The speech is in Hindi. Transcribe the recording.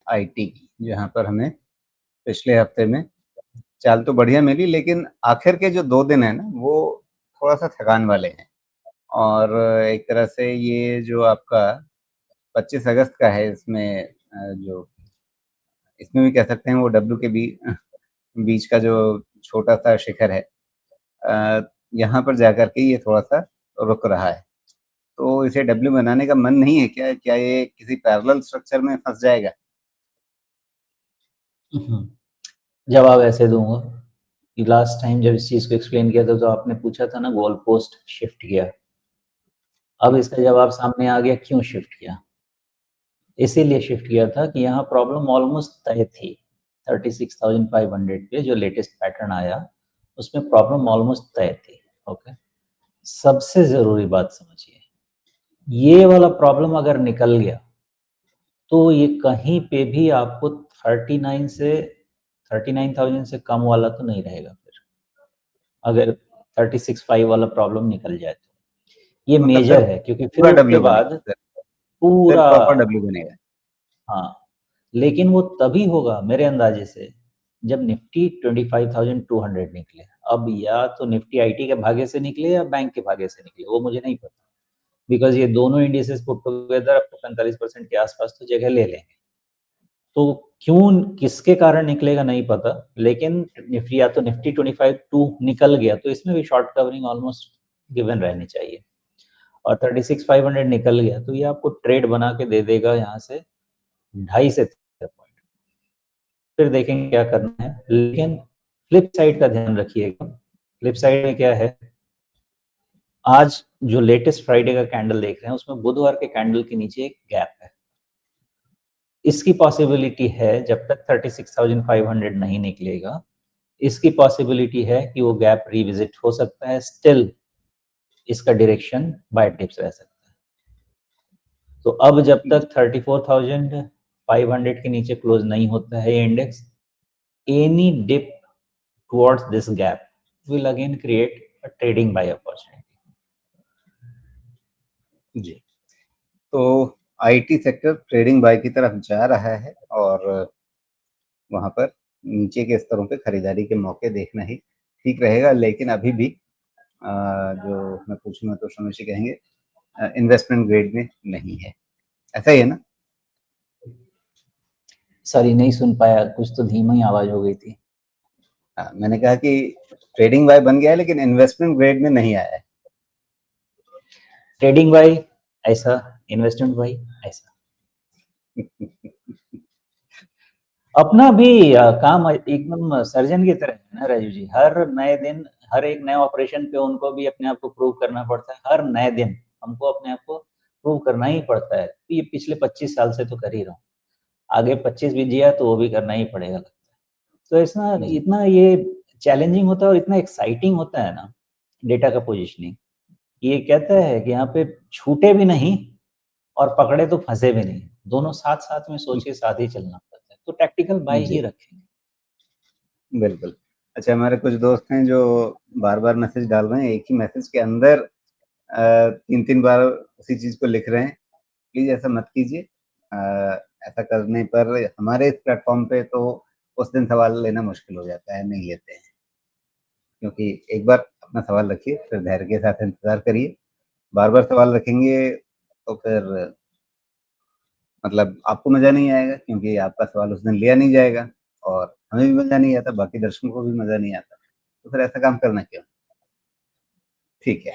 आईटी की, जहाँ पर हमें पिछले हफ्ते में चाल तो बढ़िया मिली, लेकिन आखिर के जो 2 दिन हैं ना, वो थोड़ा-सा थकान वाले हैं। और एक तरह से ये जो आपका 25 अगस्त का है, इसमें जो इसमें भी कह सकते हैं वो डब्ल्यू के बीच का जो छोटा-सा शिखर है, अ, यहाँ पर जाकर के ये थोड़ा-सा रुक रहा है। तो इसे डब्ल्यू बनाने का मन नहीं है क्या? क्या ये किसी पैरेलल स्ट्रक्चर में फँस जाएगा? जवाब ऐसे दूंगा कि लास्ट टाइम जब इस चीज को एक्सप्लेन किया था तो आपने पूछा था ना गोल पोस्ट शिफ्ट किया। अब इसका जवाब सामने आ गया क्यों शिफ्ट किया। इसीलिए शिफ्ट किया था कि यहाँ प्रॉब्लम ऑलमोस्ट तय थी 36,500 पे जो लेटेस्ट पैटर्न आया उसमें प्रॉब्लम ऑलमोस्ट तय थी। ओके, सबसे जरूरी बात समझिए, ये वाला प्रॉब्लम अगर निकल गया तो ये कहीं पे भी आपको 39,000 से कम वाला तो नहीं रहेगा। फिर अगर 36,500 वाला प्रॉब्लम निकल जाए तो ये मतलब फिर मेजर है, क्योंकि फिर पूरा उसके डब्ल्यू बाद बनेगा, फिर पूरा, प्रॉपर डब्ल्यू बनेगा। हाँ, लेकिन वो तभी होगा मेरे अंदाजे से जब निफ्टी 25,200 निकले। अब या तो निफ्टी आईटी के भागे से निकले या बैंक के भागे से निकले, वो मुझे नहीं पता, बिकॉज ये दोनों इंडिसेस पुट टुगेदर आपको 45% के आसपास तो जगह ले लेंगे। तो क्यों किसके कारण निकलेगा नहीं पता, लेकिन निफ्टी या तो निफ्टी 25 निकल गया तो इसमें भी शॉर्ट कवरिंग ऑलमोस्ट गिवन रहनी चाहिए, और 36,500 निकल गया तो ये आपको ट्रेड बना के दे देगा यहाँ से 2.5 से 3 पॉइंट। फिर देखेंगे क्या करना है, लेकिन फ्लिप साइड का ध्यान रखिएगा। फ्लिप साइड में क्या है, आज जो लेटेस्ट फ्राइडे का कैंडल देख रहे हैं उसमें बुधवार के कैंडल के नीचे एक गैप है। इसकी पॉसिबिलिटी है जब तक 36,500 नहीं निकलेगा, इसकी पॉसिबिलिटी है कि वो गैप रिविजिट हो सकता है, स्टिल इसका डायरेक्शन बाय टिप्स रह सकता है। तो अब जब तक 34,500 के नीचे क्लोज नहीं होता है index, any dip towards this gap will again create a trading buy opportunity. जी, तो आईटी सेक्टर ट्रेडिंग बाय की तरफ जा रहा है और वहाँ पर नीचे के स्तरों पे खरीदारी के मौके देखना ही ठीक रहेगा, लेकिन अभी भी जो मैं पूछूंगा तो शमिशी कहेंगे इन्वेस्टमेंट ग्रेड में नहीं है, ऐसा ही है ना? सॉरी नहीं सुन पाया, कुछ तो धीमा ही आवाज हो गई थी। मैंने कहा कि ट्रेडिंग बाय बन गया है लेकिन इन्वेस्टमेंट ग्रेड में नहीं आया है। ट्रेडिंग बाय ऐसा, इन्वेस्टमेंट बाय ऐसा। अपना भी काम एकदम सर्जन की तरह है ना राजू जी, हर नए दिन हर एक नए ऑपरेशन पे उनको भी अपने आप को प्रूव करना पड़ता है। हर नए दिन हमको अपने आप को प्रूव करना ही पड़ता है। तो ये पिछले 25 साल से तो कर ही रहा हूँ, आगे 25 भी जिया तो वो भी करना ही पड़ेगा लगता है। तो ऐसा जी, इतना ये चैलेंजिंग होता है और इतना एक्साइटिंग होता है ना डेटा का पोजिशनिंग। ये कहता है कि यहाँ पे छूटे भी नहीं और पकड़े तो फंसे भी नहीं, दोनों साथ साथ में सोच के साथ ही चलना पड़ता है। तो टैक्टिकल बाय ही जी, रखेंगे। बिल्कुल। अच्छा, हमारे कुछ दोस्त हैं जो बार-बार मैसेज डाल रहे हैं, एक ही मैसेज के अंदर 3-3 बार उसी चीज़ को लिख रहे हैं। प्लीज़ ऐसा मत कीजिए। ऐसा करने पर हमारे इस प्लेटफ़ॉर्म पे तो उस दिन सवाल लेना मुश्किल हो जाता है, नहीं लेते हैं। क्योंकि एक बार अपना सवाल रखिए, फिर धैर्य के साथ इंतज़ार करिए। बार-बार सवाल रखेंगे तो फिर मतलब आपको मज़ा नहीं आएगा, क्योंकि आपका सवाल उस दिन लिया नहीं जाएगा और हमें भी मज़ा नहीं आता, बाकी दर्शकों को भी मज़ा नहीं आता। तो फिर ऐसा काम करना क्यों? ठीक है।